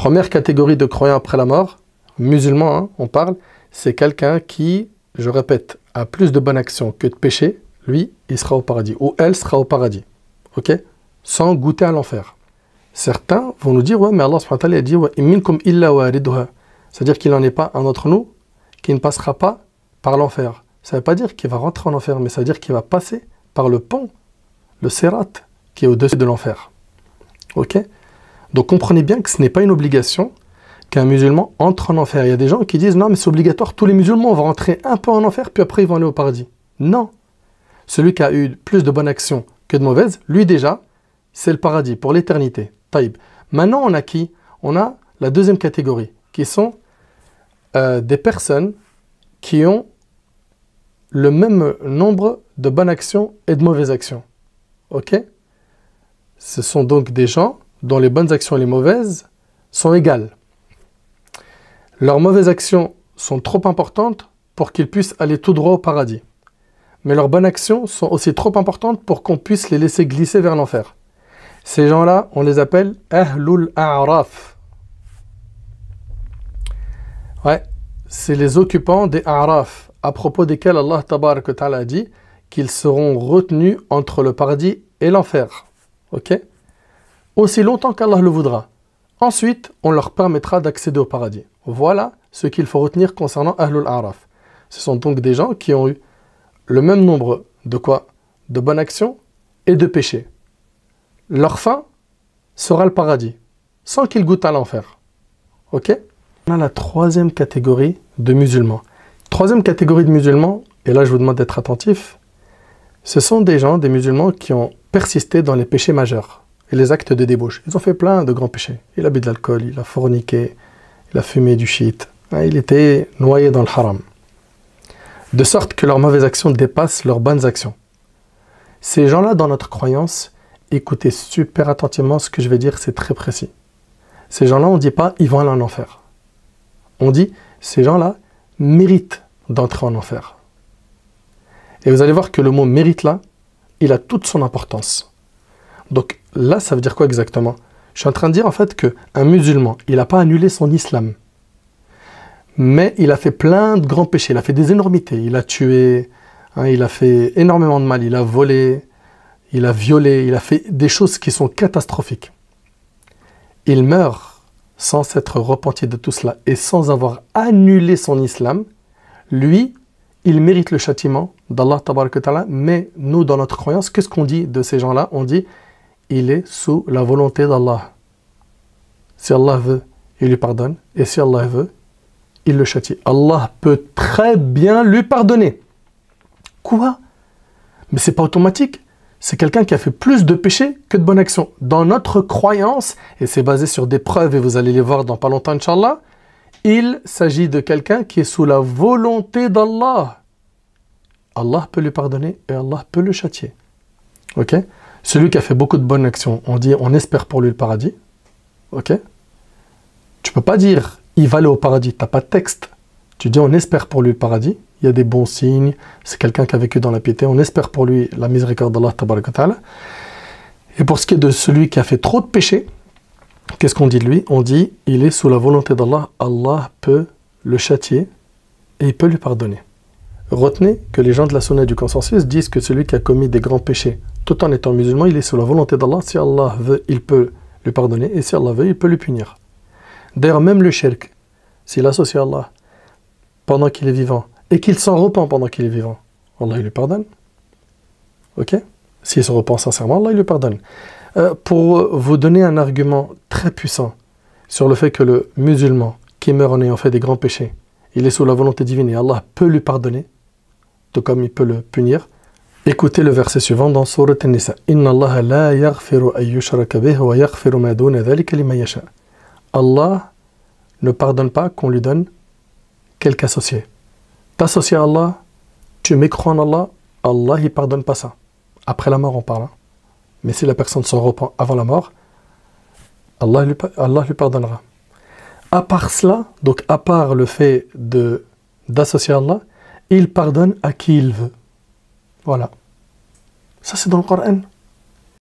Première catégorie de croyants après la mort, musulmans, hein, on parle, c'est quelqu'un qui, je répète, a plus de bonnes actions que de péchés, lui, il sera au paradis, ou elle sera au paradis, ok? Sans goûter à l'enfer. Certains vont nous dire, ouais, mais Allah subhanahu wa ta'ala a dit, minkum illa wariduha. C'est-à-dire qu'il n'en est pas un d'entre nous qui ne passera pas par l'enfer. Ça ne veut pas dire qu'il va rentrer en enfer, mais ça veut dire qu'il va passer par le pont, le sirat, qui est au-dessus de l'enfer. Ok? Donc comprenez bien que ce n'est pas une obligation qu'un musulman entre en enfer. Il y a des gens qui disent, non, mais c'est obligatoire, tous les musulmans vont rentrer un peu en enfer, puis après ils vont aller au paradis. Non. Celui qui a eu plus de bonnes actions que de mauvaises, lui déjà, c'est le paradis pour l'éternité. Taïb. Maintenant, on a qui? On a la deuxième catégorie, qui sont des personnes qui ont le même nombre de bonnes actions et de mauvaises actions. Ok? Ce sont donc des gens dont les bonnes actions et les mauvaises sont égales. Leurs mauvaises actions sont trop importantes pour qu'ils puissent aller tout droit au paradis. Mais leurs bonnes actions sont aussi trop importantes pour qu'on puisse les laisser glisser vers l'enfer. Ces gens-là, on les appelle Ahlul A'raf. Ouais, c'est les occupants des A'raf, à propos desquels Allah Tabaraka wa Ta'ala a dit qu'ils seront retenus entre le paradis et l'enfer. Ok? Aussi longtemps qu'Allah le voudra. Ensuite, on leur permettra d'accéder au paradis. Voilà ce qu'il faut retenir concernant Ahlul A'raf. Ce sont donc des gens qui ont eu le même nombre de quoi? De bonnes actions et de péchés. Leur fin sera le paradis, sans qu'ils goûtent à l'enfer. Ok? On a la troisième catégorie de musulmans. Troisième catégorie de musulmans, et là je vous demande d'être attentif, ce sont des gens, des musulmans qui ont persisté dans les péchés majeurs et les actes de débauche. Ils ont fait plein de grands péchés. Il a bu de l'alcool, il a forniqué, il a fumé du shit. Il était noyé dans le haram. De sorte que leurs mauvaises actions dépassent leurs bonnes actions. Ces gens-là, dans notre croyance, écoutez super attentivement ce que je vais dire, c'est très précis. Ces gens-là, on ne dit pas ils vont aller en enfer. On dit ces gens-là méritent d'entrer en enfer. Et vous allez voir que le mot mérite là, il a toute son importance. Donc là, ça veut dire quoi exactement? Je suis en train de dire en fait qu'un musulman, il n'a pas annulé son islam. Mais il a fait plein de grands péchés, il a fait des énormités. Il a tué, hein, il a fait énormément de mal, il a volé, il a violé, il a fait des choses qui sont catastrophiques. Il meurt sans s'être repenti de tout cela et sans avoir annulé son islam. Lui, il mérite le châtiment d'Allah Tabaraka wa Ta'ala. Mais nous, dans notre croyance, qu'est-ce qu'on dit de ces gens-là? On dit, il est sous la volonté d'Allah. Si Allah veut, il lui pardonne. Et si Allah veut, il le châtie. Allah peut très bien lui pardonner. Quoi? Mais c'est pas automatique. C'est quelqu'un qui a fait plus de péchés que de bonnes actions. Dans notre croyance, et c'est basé sur des preuves, et vous allez les voir dans pas longtemps, Inch'Allah, il s'agit de quelqu'un qui est sous la volonté d'Allah. Allah peut lui pardonner et Allah peut le châtier. Ok? Celui qui a fait beaucoup de bonnes actions, on dit, on espère pour lui le paradis. Ok? Tu peux pas dire, il va aller au paradis, tu n'as pas de texte. Tu dis, on espère pour lui le paradis. Il y a des bons signes, c'est quelqu'un qui a vécu dans la piété, on espère pour lui la miséricorde d'Allah Tabaraka wa Ta'ala. Et pour ce qui est de celui qui a fait trop de péchés, qu'est-ce qu'on dit de lui? On dit, il est sous la volonté d'Allah, Allah peut le châtier et il peut lui pardonner. Retenez que les gens de la sunna du consensus disent que celui qui a commis des grands péchés, tout en étant musulman, il est sous la volonté d'Allah. Si Allah veut, il peut lui pardonner, et si Allah veut, il peut lui punir. D'ailleurs, même le shirk, s'il associe Allah pendant qu'il est vivant, et qu'il s'en repent pendant qu'il est vivant, Allah il lui pardonne. Ok? S'il se repent sincèrement, Allah il lui pardonne. Pour vous donner un argument très puissant sur le fait que le musulman qui meurt en ayant fait des grands péchés, il est sous la volonté divine et Allah peut lui pardonner, tout comme il peut le punir, écoutez le verset suivant dans Sourate An-Nisa. Inna Allah la yaghfiru an yushraka bihi wa yaghfiru ma duna dhalika liman yasha. Allah ne pardonne pas qu'on lui donne quelque associé. T'associer à Allah, tu mécrois en Allah, Allah il pardonne pas ça. Après la mort on parle. Hein. Mais si la personne s'en repent avant la mort, Allah lui pardonnera. À part cela, donc à part le fait d'associer à Allah, il pardonne à qui il veut. Voilà. Ça c'est dans le Coran.